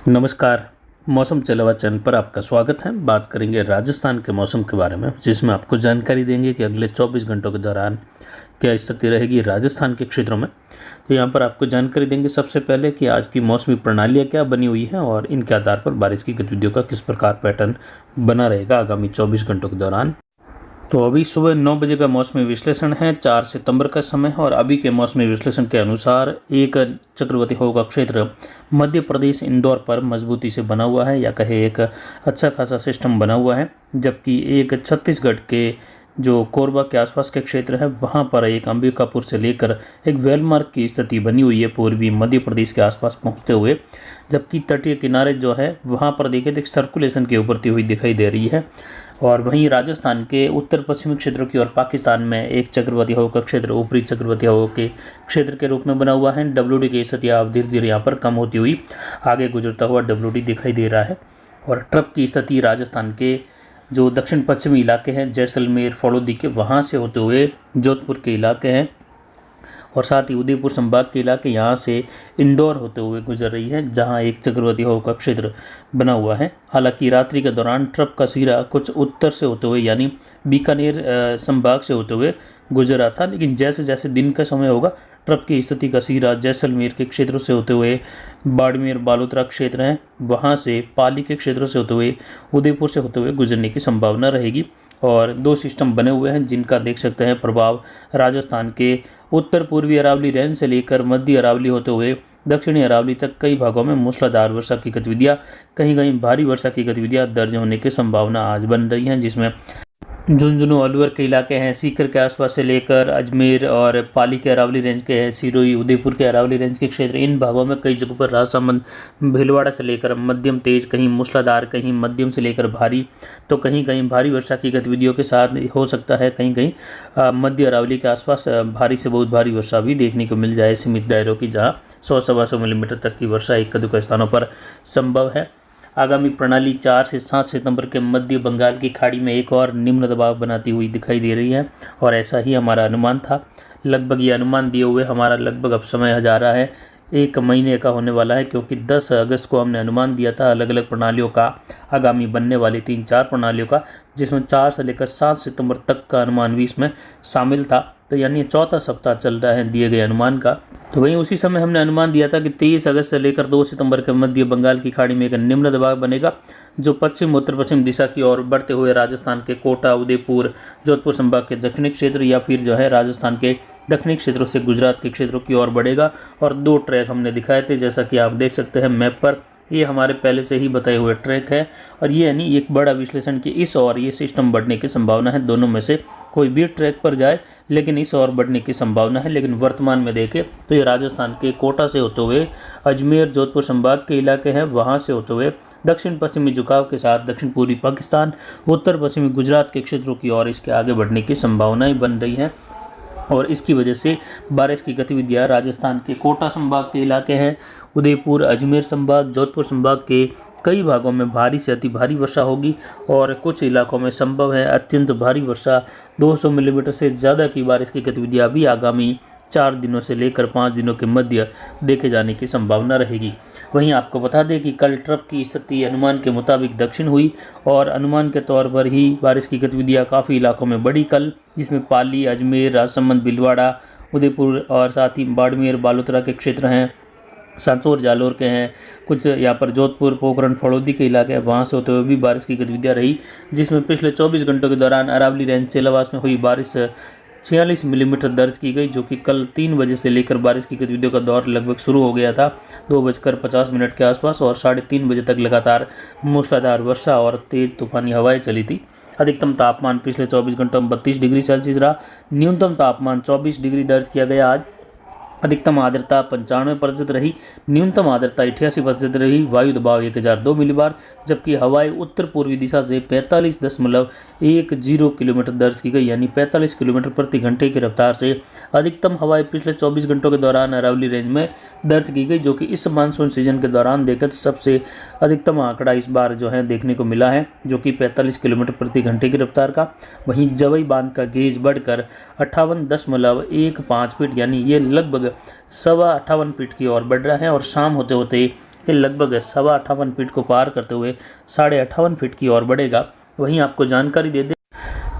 नमस्कार। मौसम चलावा चैनल पर आपका स्वागत है। बात करेंगे राजस्थान के मौसम के बारे में, जिसमें आपको जानकारी देंगे कि अगले 24 घंटों के दौरान क्या स्थिति रहेगी राजस्थान के क्षेत्रों में। तो यहाँ पर आपको जानकारी देंगे सबसे पहले कि आज की मौसमी प्रणालियाँ क्या बनी हुई हैं और इनके आधार पर बारिश की गतिविधियों का किस प्रकार पैटर्न बना रहेगा आगामी 24 घंटों के दौरान। तो अभी सुबह 9 बजे का मौसमी विश्लेषण है, 4 सितंबर का समय है और अभी के मौसमी विश्लेषण के अनुसार एक चक्रवाती हवा का क्षेत्र मध्य प्रदेश इंदौर पर मजबूती से बना हुआ है, या कहे एक अच्छा खासा सिस्टम बना हुआ है। जबकि एक छत्तीसगढ़ के जो कोरबा के आसपास के क्षेत्र है वहाँ पर एक अंबिकापुर से लेकर एक वेलमार्क की स्थिति बनी हुई है पूर्वी मध्य प्रदेश के आसपास पहुँचते हुए। जबकि तटीय किनारे जो है वहाँ पर देखें तो एक सर्कुलेशन की उभरती हुई दिखाई दे रही है। और वहीं राजस्थान के उत्तर पश्चिमी क्षेत्रों की और पाकिस्तान में एक चक्रवाती हवा का क्षेत्र ऊपरी चक्रवाती हवा के क्षेत्र के रूप में बना हुआ है। WD की स्थिति आप धीरे धीरे यहाँ पर कम होती हुई आगे गुजरता हुआ WD दिखाई दे रहा है। और ट्रप की स्थिति राजस्थान के जो दक्षिण पश्चिमी इलाके हैं जैसलमेर फड़ौदी के वहाँ से होते हुए जोधपुर के इलाके हैं और साथ ही उदयपुर संभाग के इलाके यहाँ से इंदौर होते हुए गुजर रही है, जहाँ एक चक्रवाती हवा का क्षेत्र बना हुआ है। हालांकि रात्रि के दौरान ट्रप का सिरा कुछ उत्तर से होते हुए यानी बीकानेर संभाग से होते हुए गुजर रहा था, लेकिन जैसे जैसे दिन का समय होगा ट्रप की स्थिति का सिरा जैसलमेर के क्षेत्रों से होते हुए बाड़मेर बालोतरा क्षेत्र हैं वहाँ से पाली के क्षेत्रों से होते हुए उदयपुर से होते हुए गुजरने की संभावना रहेगी। और दो सिस्टम बने हुए हैं जिनका देख सकते हैं प्रभाव राजस्थान के उत्तर पूर्वी अरावली रेंज से लेकर मध्य अरावली होते हुए दक्षिणी अरावली तक कई भागों में मूसलाधार वर्षा की गतिविधियां, कहीं कहीं भारी वर्षा की गतिविधियां दर्ज होने की संभावना आज बन रही हैं, जिसमें झुंझुनू अलवर के इलाके हैं, सीकर के आसपास से लेकर अजमेर और पाली के अरावली रेंज के हैं, सिरोही उदयपुर के अरावली रेंज के क्षेत्र, इन भागों में कई जगहों पर राजसमंद भीलवाड़ा से लेकर मध्यम तेज, कहीं मूसलाधार, कहीं मध्यम से लेकर भारी, तो कहीं कहीं भारी वर्षा की गतिविधियों के साथ हो सकता है कहीं कहीं मध्य अरावली के आसपास भारी से बहुत भारी वर्षा भी देखने को मिल जाए सीमित दायरों की, जहाँ 100-125 मिलीमीटर तक की वर्षा एक दुक्का स्थानों पर संभव है। आगामी प्रणाली 4 से 7 सितंबर के मध्य बंगाल की खाड़ी में एक और निम्न दबाव बनाती हुई दिखाई दे रही है और ऐसा ही हमारा अनुमान था। लगभग ये अनुमान दिए हुए हमारा लगभग अब समय जा रहा है 1 महीने का होने वाला है, क्योंकि 10 अगस्त को हमने अनुमान दिया था अलग अलग प्रणालियों का, आगामी बनने वाली 3-4 प्रणालियों का, जिसमें 4 से लेकर 7 सितंबर तक का अनुमान भी इसमें शामिल था। तो यानी चौथा सप्ताह चल रहा है दिए गए अनुमान का। तो वहीं उसी समय हमने अनुमान दिया था कि 23 अगस्त से लेकर 2 सितंबर के मध्य बंगाल की खाड़ी में एक निम्न दबाव बनेगा जो पश्चिम उत्तर पश्चिम दिशा की ओर बढ़ते हुए राजस्थान के कोटा, उदयपुर, जोधपुर संभाग के दक्षिणी क्षेत्र या फिर जो है राजस्थान के दक्षिणी क्षेत्रों से गुजरात के क्षेत्रों की ओर बढ़ेगा। और 2 ट्रैक हमने दिखाए थे, जैसा कि आप देख सकते हैं मैप पर, ये हमारे पहले से ही बताए हुए ट्रैक है और ये यानी एक बड़ा विश्लेषण की इस और ये सिस्टम बढ़ने की संभावना है। दोनों में से कोई भी ट्रैक पर जाए लेकिन इस और बढ़ने की संभावना है। लेकिन वर्तमान में देखें तो ये राजस्थान के कोटा से होते हुए अजमेर जोधपुर संभाग के इलाके हैं, वहाँ से होते हुए दक्षिण पश्चिमी झुकाव के साथ दक्षिण पूर्वी पाकिस्तान, उत्तर पश्चिमी गुजरात के क्षेत्रों की ओर इसके आगे बढ़ने की संभावनाएं बन रही हैं। और इसकी वजह से बारिश की गतिविधियां राजस्थान के कोटा संभाग के इलाके हैं, उदयपुर, अजमेर संभाग, जोधपुर संभाग के कई भागों में भारी से अति भारी वर्षा होगी और कुछ इलाकों में संभव है अत्यंत भारी वर्षा, 200 मिलीमीटर से ज़्यादा की बारिश की गतिविधियां भी आगामी 4 दिनों से लेकर 5 दिनों के मध्य देखे जाने की संभावना रहेगी। वहीं आपको बता दें कि कल ट्रप की स्थिति अनुमान के मुताबिक दक्षिण हुई और अनुमान के तौर पर ही बारिश की गतिविधियां काफ़ी इलाकों में बढ़ी कल, जिसमें पाली, अजमेर, राजसमंद, भीलवाड़ा, उदयपुर और साथ ही बाड़मेर बालोतरा के क्षेत्र हैं, सांचौर जालोर के हैं, कुछ यहाँ पर जोधपुर, पोखरण, फड़ौदी के इलाके हैं, वहाँ से होते हुए भी बारिश की गतिविधियाँ रही, जिसमें पिछले 24 घंटों के दौरान अरावली रेंज चेलावास में हुई बारिश 46 मिलीमीटर दर्ज की गई, जो कि कल 3 बजे से लेकर बारिश की गतिविधियों का दौर लगभग शुरू हो गया था 2:50 के आसपास और 3:30 बजे तक लगातार मूसलाधार वर्षा और तेज तूफानी हवाएं चली थी। अधिकतम तापमान पिछले 24 घंटों में 32 डिग्री सेल्सियस रहा, न्यूनतम तापमान 24 डिग्री दर्ज किया गया आज। अधिकतम आर्द्रता 95% रही, न्यूनतम आर्द्रता 88% रही, वायु दबाव 1002 मिलीबार, जबकि हवाएं उत्तर पूर्वी दिशा से 45.10 किलोमीटर दर्ज की गई, यानी 45 किलोमीटर प्रति घंटे की रफ्तार से अधिकतम हवाएं पिछले 24 घंटों के दौरान अरावली रेंज में दर्ज की गई, जो कि इस मानसून सीजन के दौरान देखें तो सबसे अधिकतम आंकड़ा इस बार जो है देखने को मिला है, जो कि 45 किलोमीटर प्रति घंटे की रफ्तार का। वहीं जवई बांध का गेज बढ़कर 58.15 फीट यानी ये लगभग 58 फीट की ओर बढ़ रहा है और शाम होते होते ये लगभग 58 फीट को पार करते हुए 58.5 फीट की ओर बढ़ेगा। वहीं आपको जानकारी दे दें,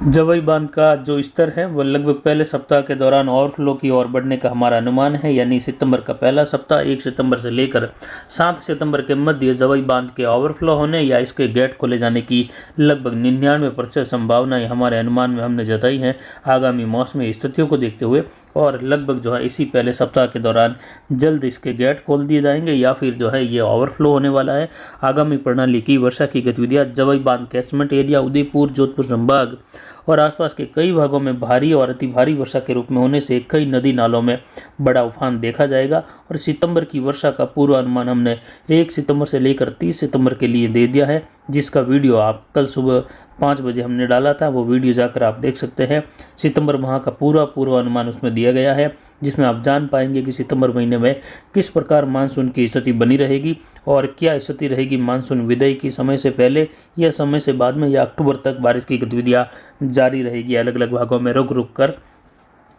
जवई बांध का जो स्तर है वह लगभग पहले सप्ताह के दौरान ओवरफ्लो की ओर बढ़ने का हमारा अनुमान है, यानी सितंबर का पहला सप्ताह 1 सितंबर से लेकर 7 सितंबर के मध्य जवई बांध के ओवरफ्लो होने या इसके गेट खोले जाने की लगभग 99% संभावनाएं हमारे अनुमान में हमने जताई हैं आगामी मौसमी स्थितियों को देखते हुए। और लगभग जो है इसी पहले सप्ताह के दौरान जल्द इसके गेट खोल दिए जाएंगे या फिर जो है ये ओवरफ्लो होने वाला है। आगामी प्रणाली की वर्षा की गतिविधियां जवई बांध कैचमेंट एरिया, उदयपुर, जोधपुर संभाग और आसपास के कई भागों में भारी और अति भारी वर्षा के रूप में होने से कई नदी नालों में बड़ा उफान देखा जाएगा। और सितंबर की वर्षा का पूर्वानुमान हमने 1 सितंबर से लेकर 30 सितंबर के लिए दे दिया है, जिसका वीडियो आप कल सुबह 5 बजे हमने डाला था, वो वीडियो जाकर आप देख सकते हैं। सितंबर माह का पूरा पूर्वानुमान उसमें दिया गया है, जिसमें आप जान पाएंगे कि सितंबर महीने में किस प्रकार मानसून की स्थिति बनी रहेगी और क्या स्थिति रहेगी मानसून विदाई की समय से पहले या समय से बाद में, या अक्टूबर तक बारिश की गतिविधियां जारी रहेगी अलग अलग भागों में रुक रुक कर।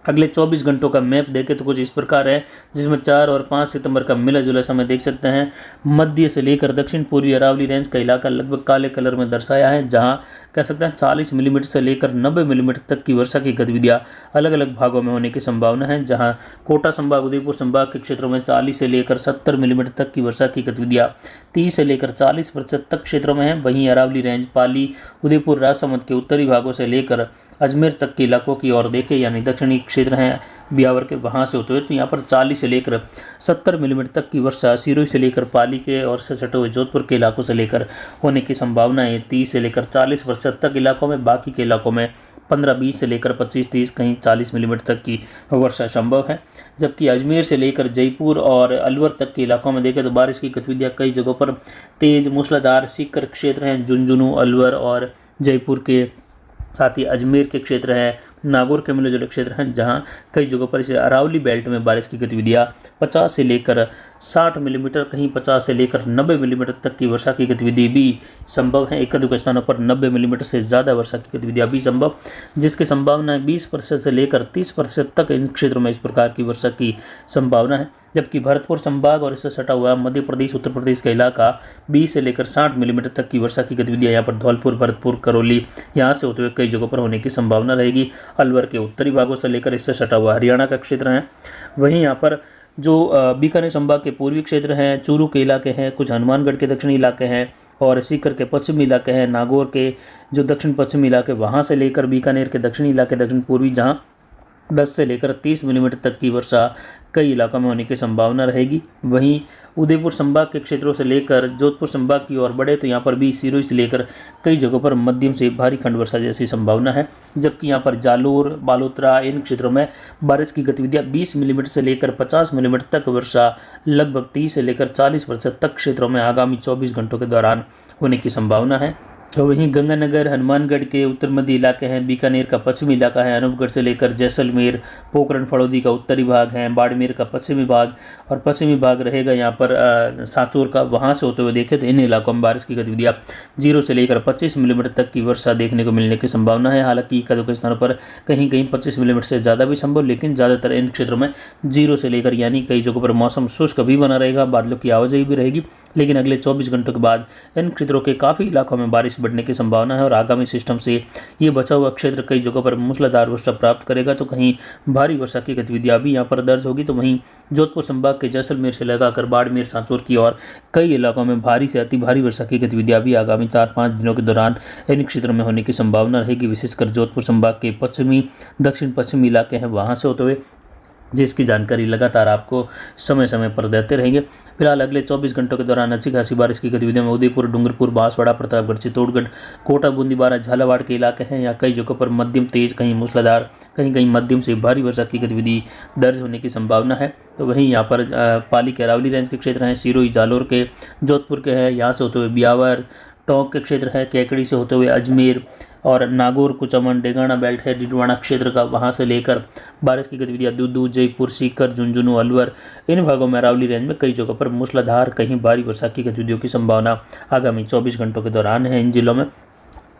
अगले 24 घंटों का मैप देखें तो कुछ इस प्रकार है, जिसमें 4 और 5 सितंबर का मिला जुला समय देख सकते हैं। मध्य से लेकर दक्षिण पूर्वी अरावली रेंज का इलाका लगभग काले कलर में दर्शाया है, जहां कह सकते हैं 40 मिलीमीटर से लेकर 90 मिलीमीटर तक की वर्षा की गतिविधियां अलग अलग भागों में होने की संभावना है। जहां कोटा संभाग, उदयपुर संभाग के क्षेत्रों में 40 से लेकर 70 मिलीमीटर तक की वर्षा की गतिविधियां 30 से लेकर 40% तक क्षेत्रों में है। वहीं अरावली रेंज, पाली, उदयपुर, राजसमंद के उत्तरी भागों से लेकर अजमेर तक के इलाकों की ओर देखें, यानी दक्षिणी क्षेत्र हैं ब्यावर के, वहां से होते हुए तो यहाँ पर 40 से लेकर 70 मिलीमीटर तक की वर्षा सिरोही से लेकर पाली के और से सटे हुए जोधपुर के इलाकों से लेकर होने की संभावना है। 30 से लेकर 40% तक इलाकों में, बाकी के इलाकों में 15-20 से लेकर 25-30, कहीं 40 मिलीमीटर तक की वर्षा संभव है। जबकि अजमेर से लेकर जयपुर और अलवर तक के इलाकों में देखें तो बारिश की गतिविधियाँ कई जगहों पर तेज मूसलाधार सीकर क्षेत्र हैं, झुंझुनू, अलवर और जयपुर के साथ ही अजमेर के क्षेत्र हैं, नागौर के मिले जुले क्षेत्र हैं, जहां कई जगहों पर इसे अरावली बेल्ट में बारिश की गतिविधियां 50 से लेकर 60 मिलीमीटर, कहीं 50 से लेकर 90 मिलीमीटर तक की वर्षा की गतिविधि भी संभव है। एक स्थानों पर 90 मिलीमीटर से ज़्यादा वर्षा की गतिविधियां भी संभव, जिसकी संभावना 20% से लेकर 30% तक इन क्षेत्रों में इस प्रकार की वर्षा की संभावना है। जबकि भरतपुर संभाग और इससे सटा हुआ मध्य प्रदेश, उत्तर प्रदेश का इलाका 20 से लेकर 60 मिलीमीटर तक की वर्षा की गतिविधियां यहाँ पर धौलपुर, भरतपुर, करौली यहाँ से होते हुए कई जगहों पर होने की संभावना रहेगी। अलवर के उत्तरी भागों से लेकर इससे सटा हुआ हरियाणा का क्षेत्र है। वहीं यहाँ पर जो बीकानेर संभाग के पूर्वी क्षेत्र हैं, चूरू के इलाके हैं, कुछ हनुमानगढ़ के दक्षिणी इलाके हैं और सीकर के पश्चिमी इलाके हैं, नागौर के जो दक्षिण पश्चिमी इलाके वहाँ से लेकर बीकानेर के दक्षिणी इलाके दक्षिण पूर्वी, जहाँ 10 से लेकर 30 मिलीमीटर तक की वर्षा कई इलाकों में होने की संभावना रहेगी। वहीं उदयपुर संभाग के क्षेत्रों से लेकर जोधपुर संभाग की ओर बढ़े तो यहाँ पर भी सिरोही से लेकर कई जगहों पर मध्यम से भारी खंड वर्षा जैसी संभावना है। जबकि यहाँ पर जालोर, बालोतरा, इन क्षेत्रों में बारिश की गतिविधियाँ 20 मिलीमीटर से लेकर 50 मिलीमीटर तक वर्षा लगभग 30 से लेकर 40% तक क्षेत्रों में आगामी 24 घंटों के दौरान होने की संभावना है। तो वहीं गंगानगर, हनुमानगढ़ के उत्तर मध्य इलाके हैं, बीकानेर का पश्चिमी इलाका है, अनूपगढ़ से लेकर जैसलमेर, पोखरण, फड़ौदी का उत्तरी भाग है, बाड़मेर का पश्चिमी भाग और पश्चिमी भाग रहेगा यहाँ पर सांचौर का, वहाँ से होते हुए देखें तो इन इलाकों में बारिश की गतिविधियाँ 0 से लेकर 25 मिलीमीटर तक की वर्षा देखने को मिलने की संभावना है। हालांकि कई स्थानों पर कहीं कहीं 25 मिलीमीटर से ज़्यादा भी संभव, लेकिन ज़्यादातर इन क्षेत्रों में 0 से लेकर, यानी कई जगहों पर मौसम शुष्क भी बना रहेगा, बादलों की आवाजाही भी रहेगी। लेकिन अगले 24 घंटों के बाद इन क्षेत्रों के काफ़ी इलाकों में बारिश बढ़ने की संभावना है और आगामी सिस्टम से ये बचा हुआ क्षेत्र कई जगहों पर मूसलाधार वर्षा प्राप्त करेगा, तो कहीं भारी वर्षा की गतिविधियां भी यहाँ पर दर्ज होगी। तो वहीं जोधपुर संभाग के जैसलमेर से लगाकर बाड़मेर, सांचौर की और कई इलाकों में भारी से अति भारी वर्षा की गतिविधियां भी आगामी 4-5 दिनों के दौरान इन क्षेत्रों में होने की संभावना रहेगी। विशेषकर जोधपुर संभाग के पश्चिमी, दक्षिण पश्चिमी इलाके हैं, वहाँ से होते हुए, जिसकी जानकारी लगातार आपको समय समय पर देते रहेंगे। फिलहाल अगले 24 घंटों के दौरान अच्छी खासी बारिश की गतिविधियों में उदयपुर, डूंगरपुर, बांसवाड़ा, प्रतापगढ़, चित्तौड़गढ़, कोटा, बूंदी, बारा, झालावाड़ के इलाके हैं। या कई जगहों पर मध्यम तेज, कहीं मूसलाधार, कहीं कहीं मध्यम से भारी वर्षा की गतिविधि दर्ज होने की संभावना है। तो वहीं यहाँ पर पाली के अरावली रेंज के क्षेत्र हैं, सिरोही, जालोर के, जोधपुर के हैं, यहाँ से होते हुए ब्यावर, टोंक के क्षेत्र है, कैकड़ी से होते हुए अजमेर और नागौर, कुचामन, डेगाना बेल्ट है, डिडवाना क्षेत्र का, वहाँ से लेकर बारिश की गतिविधियाँ दूदू, जयपुर, सीकर, झुंझुनू, अलवर, इन भागों में अरावली रेंज में कई जगहों पर मूसलाधार, कहीं भारी वर्षा की गतिविधियों की संभावना आगामी 24 घंटों के दौरान है इन जिलों में।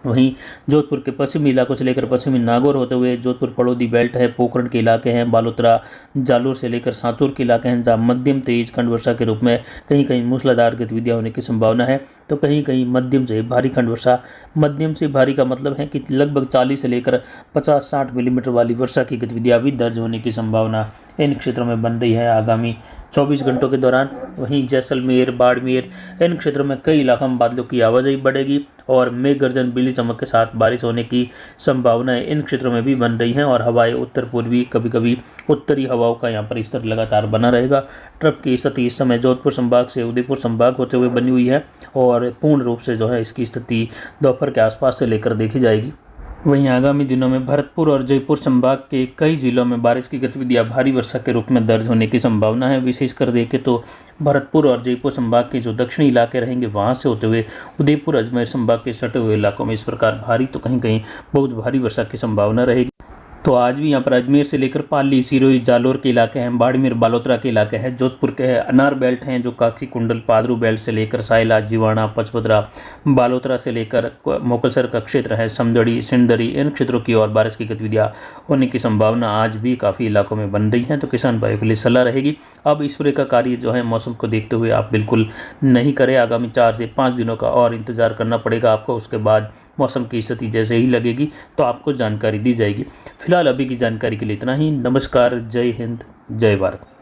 वहीं जोधपुर के पश्चिमी इलाकों से लेकर पश्चिमी नागौर होते हुए जोधपुर पड़ौदी बेल्ट है, पोखरण के इलाके हैं, बालोतरा जालोर से लेकर सांचौर के इलाके हैं, जहां मध्यम तेज खंड वर्षा के रूप में कहीं कहीं मूसलाधार गतिविधियां होने की संभावना है, तो कहीं कहीं मध्यम से भारी खंड वर्षा। मध्यम से भारी का मतलब है कि लगभग 40 से लेकर 50-60 मिलीमीटर वाली वर्षा की गतिविधियां भी दर्ज होने की संभावना इन क्षेत्रों में बन रही है आगामी 24 घंटों के दौरान। वहीं जैसलमेर, बाड़मेर, इन क्षेत्रों में कई इलाकों में बादलों की आवाजाही बढ़ेगी और मेघ गर्जन, बिजली चमक के साथ बारिश होने की संभावनाएं इन क्षेत्रों में भी बन रही हैं और हवाएं उत्तर पूर्वी, कभी कभी उत्तरी हवाओं का यहाँ पर स्तर लगातार बना रहेगा। ट्रफ की स्थिति इस समय जोधपुर संभाग से उदयपुर संभाग होते हुए बनी हुई है और पूर्ण रूप से जो है इसकी स्थिति दोपहर के आसपास से लेकर देखी जाएगी। वहीं आगामी दिनों में भरतपुर और जयपुर संभाग के कई जिलों में बारिश की गतिविधियां भारी वर्षा के रूप में दर्ज होने की संभावना है। विशेषकर देखें तो भरतपुर और जयपुर संभाग के जो दक्षिणी इलाके रहेंगे वहां से होते हुए उदयपुर, अजमेर संभाग के सटे हुए इलाकों में इस प्रकार भारी तो कहीं कहीं बहुत भारी वर्षा की संभावना रहेगी। तो आज भी यहाँ पर अजमेर से लेकर पाली, सिरोही, जालोर के इलाके हैं, बाड़मेर, बालोतरा के इलाके हैं, जोधपुर के हैं, अनार बेल्ट हैं जो काकी कुंडल, पादरू बेल्ट से लेकर सायला, जिवाणा, पचपदरा, बालोतरा से लेकर मोकलसर का क्षेत्र है, समदड़ी, सिंदरी, इन क्षेत्रों की ओर बारिश की गतिविधियां होने की संभावना आज भी काफ़ी इलाकों में बन रही हैं। तो किसान भाइयों के लिए सलाह रहेगी अब स्प्रे का कार्य जो है मौसम को देखते हुए आप बिल्कुल नहीं करें। आगामी 4 से 5 दिनों का और इंतजार करना पड़ेगा आपको, उसके बाद मौसम की स्थिति जैसे ही लगेगी तो आपको जानकारी दी जाएगी। फिलहाल अभी की जानकारी के लिए इतना ही। नमस्कार, जय हिंद, जय भारत।